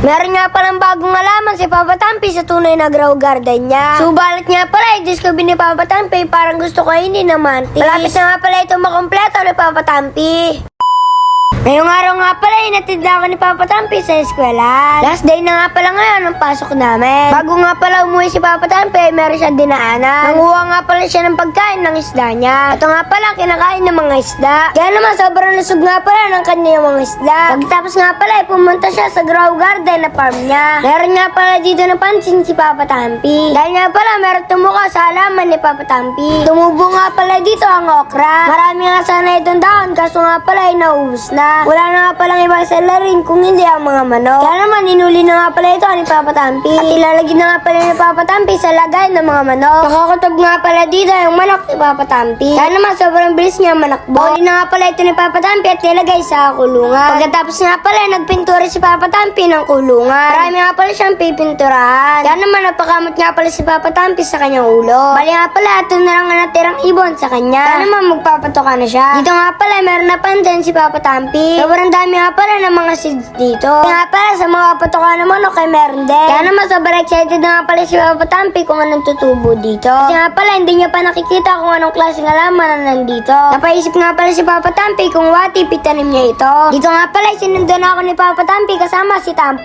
Meron nga palang bagong alaman si Papa Tampi sa tunay na grow garden niya. Subalit nga pala, i-discover ni Papa Tampi, parang gusto ko hindi naman. Malapit na nga pala ito makompleto ni Papa Tampi. Ngayong araw nga pala, inatid na ako ni Papa Tampi sa eskwela. Last day na nga pala ngayon ang pasok namin. Bago nga pala umuwi si Papa Tampi, meron siyang dinaanan. Nanguha nga pala siya ng pagkain ng isda niya. Ito nga pala, kinakain ng mga isda. Kaya naman, sobrang lusog nga pala ng kanyang mga isda. Pagkatapos nga pala, pumunta siya sa grow garden na farm niya. Meron nga pala dito napansin si Papa Tampi. Dahil nga pala, meron tumuka sa halaman ni Papa Tampi. Tumubo nga pala dito ang okra. Marami nga sana itong dahon, kaso nga pala ay naubos na. Wala na nga palang ibang salarin kung hindi ang mga manok. Kaya naman, inuli na nga pala ito ni Papa Tampi. At ilalagay na nga pala ni Papa Tampi sa lagay ng mga manok. Nakakutob nga pala dito yung manok ni Papa Tampi. Kaya naman, sobrang bilis niya manakbo. Uli na nga pala ito ni Papa Tampi at nilagay sa kulungan. Pagkatapos nga pala, nagpintura si Papa Tampi ng kulungan. Marami nga pala siyang pipinturahan. Kaya naman, napakamot nga pala si Papa Tampi sa kanyang ulo. Bali nga pala, ito na lang ang natirang ibon sa kanya. Kaya naman, magpapatoka na siya. Dito nga pala, meron na pansin si Papa Tampi. Sobrang dami nga pala ng mga seeds dito. Kaya nga pala sa mga patoka ng manok ay meron din. Kaya naman sobrang excited na nga pala si Papa Tampi kung anong tutubo dito. Kasi nga pala hindi niya pa nakikita kung anong klaseng halaman na nandito. Napaisip nga pala si Papa Tampi kung what if itanim niya ito. Dito nga pala sinundo na ako ni Papa Tampi kasama si Tampo.